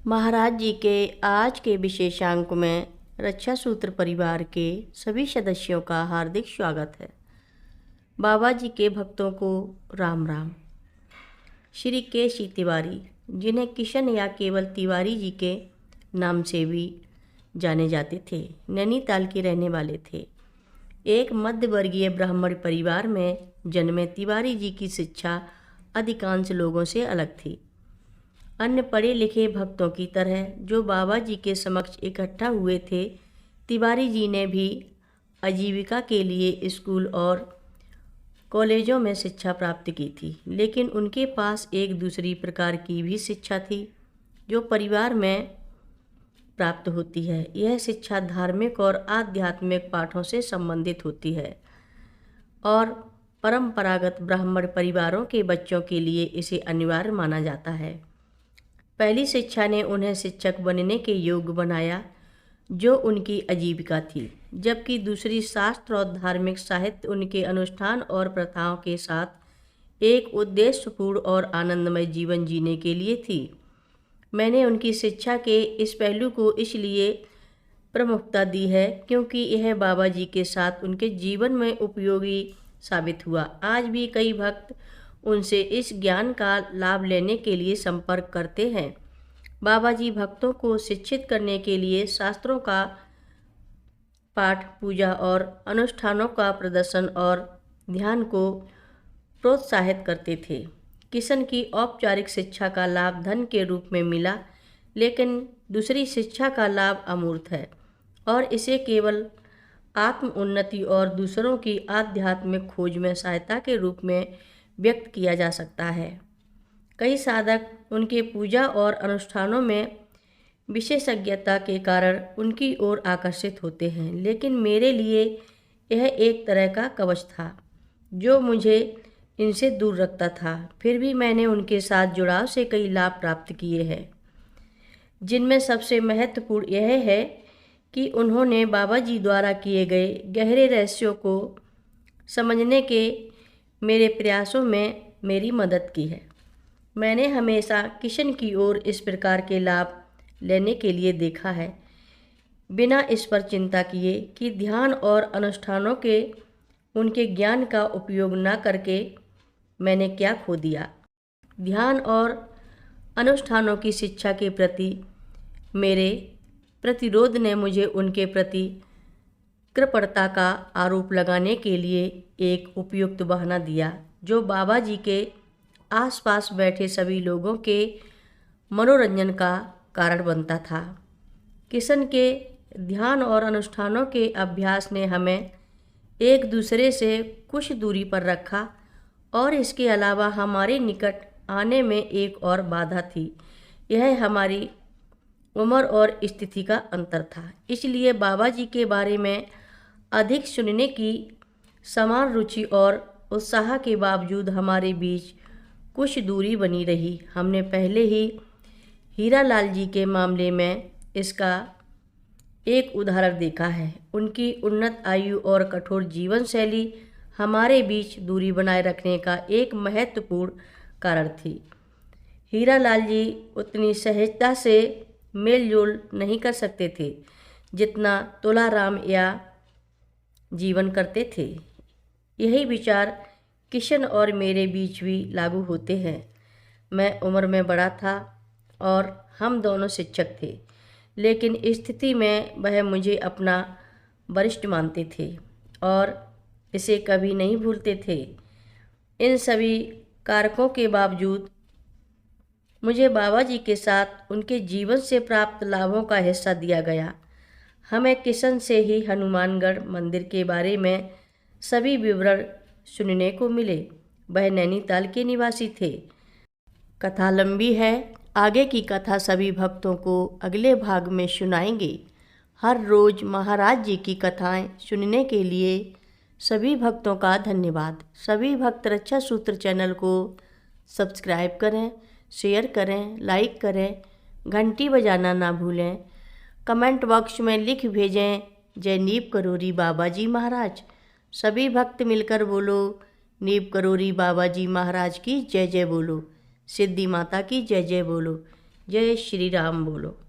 महाराज जी के आज के विशेषांक में रक्षा सूत्र परिवार के सभी सदस्यों का हार्दिक स्वागत है। बाबा जी के भक्तों को राम राम। श्री के तिवारी, जिन्हें किशन या केवल तिवारी जी के नाम से भी जाने जाते थे, नैनीताल के रहने वाले थे। एक मध्यवर्गीय ब्राह्मण परिवार में जन्मे तिवारी जी की शिक्षा अधिकांश लोगों से अलग थी। अन्य पढ़े लिखे भक्तों की तरह जो बाबा जी के समक्ष इकट्ठा हुए थे, तिवारी जी ने भी आजीविका के लिए स्कूल और कॉलेजों में शिक्षा प्राप्त की थी, लेकिन उनके पास एक दूसरी प्रकार की भी शिक्षा थी जो परिवार में प्राप्त होती है। यह शिक्षा धार्मिक और आध्यात्मिक पाठों से संबंधित होती है और परंपरागत ब्राह्मण परिवारों के बच्चों के लिए इसे अनिवार्य माना जाता है। पहली शिक्षा ने उन्हें शिक्षक बनने के योग्य बनाया, जो उनकी आजीविका थी, जबकि दूसरी शास्त्र और धार्मिक साहित्य उनके अनुष्ठान और प्रथाओं के साथ एक उद्देश्यपूर्ण और आनंदमय जीवन जीने के लिए थी। मैंने उनकी शिक्षा के इस पहलू को इसलिए प्रमुखता दी है क्योंकि यह बाबा जी के साथ उनके जीवन में उपयोगी साबित हुआ। आज भी कई भक्त उनसे इस ज्ञान का लाभ लेने के लिए संपर्क करते हैं। बाबा जी भक्तों को शिक्षित करने के लिए शास्त्रों का पाठ, पूजा और अनुष्ठानों का प्रदर्शन और ध्यान को प्रोत्साहित करते थे। किशन की औपचारिक शिक्षा का लाभ धन के रूप में मिला, लेकिन दूसरी शिक्षा का लाभ अमूर्त है और इसे केवल आत्म उन्नति और दूसरों की आध्यात्मिक खोज में सहायता के रूप में व्यक्त किया जा सकता है। कई साधक उनके पूजा और अनुष्ठानों में विशेषज्ञता के कारण उनकी ओर आकर्षित होते हैं, लेकिन मेरे लिए यह एक तरह का कवच था जो मुझे इनसे दूर रखता था। फिर भी मैंने उनके साथ जुड़ाव से कई लाभ प्राप्त किए हैं, जिनमें सबसे महत्वपूर्ण यह है कि उन्होंने बाबा जी द्वारा किए गए गहरे रहस्यों को समझने के मेरे प्रयासों में मेरी मदद की है। मैंने हमेशा किशन की ओर इस प्रकार के लाभ लेने के लिए देखा है, बिना इस पर चिंता किए कि ध्यान और अनुष्ठानों के उनके ज्ञान का उपयोग न करके मैंने क्या खो दिया। ध्यान और अनुष्ठानों की शिक्षा के प्रति मेरे प्रतिरोध ने मुझे उनके प्रति कृपणता का आरोप लगाने के लिए एक उपयुक्त बहाना दिया, जो बाबा जी के आसपास बैठे सभी लोगों के मनोरंजन का कारण बनता था। किशन के ध्यान और अनुष्ठानों के अभ्यास ने हमें एक दूसरे से कुछ दूरी पर रखा और इसके अलावा हमारे निकट आने में एक और बाधा थी। यह हमारी उम्र और स्थिति का अंतर था। इसलिए बाबा जी के बारे में अधिक सुनने की समान रुचि और उत्साह के बावजूद हमारे बीच कुछ दूरी बनी रही। हमने पहले ही हीरालाल जी के मामले में इसका एक उदाहरण देखा है। उनकी उन्नत आयु और कठोर जीवन शैली हमारे बीच दूरी बनाए रखने का एक महत्वपूर्ण कारण थी। हीरालाल जी उतनी सहजता से मेल जोल नहीं कर सकते थे जितना तुलाराम या जीवन करते थे। यही विचार किशन और मेरे बीच भी लागू होते हैं। मैं उम्र में बड़ा था और हम दोनों शिक्षक थे, लेकिन स्थिति में वह मुझे अपना वरिष्ठ मानते थे और इसे कभी नहीं भूलते थे। इन सभी कारकों के बावजूद मुझे बाबा जी के साथ उनके जीवन से प्राप्त लाभों का हिस्सा दिया गया। हमें किशन से ही हनुमानगढ़ मंदिर के बारे में सभी विवरण सुनने को मिले। वह नैनीताल के निवासी थे। कथा लंबी है, आगे की कथा सभी भक्तों को अगले भाग में सुनाएंगे। हर रोज़ महाराज जी की कथाएं सुनने के लिए सभी भक्तों का धन्यवाद। सभी भक्त रक्षा सूत्र चैनल को सब्सक्राइब करें, शेयर करें, लाइक करें, घंटी बजाना ना भूलें। कमेंट बॉक्स में लिख भेजें, जय नीव करोरी बाबा जी महाराज। सभी भक्त मिलकर बोलो, नीव करोरी बाबा जी महाराज की जय जय बोलो। सिद्धि माता की जय जय बोलो। जय श्री राम बोलो।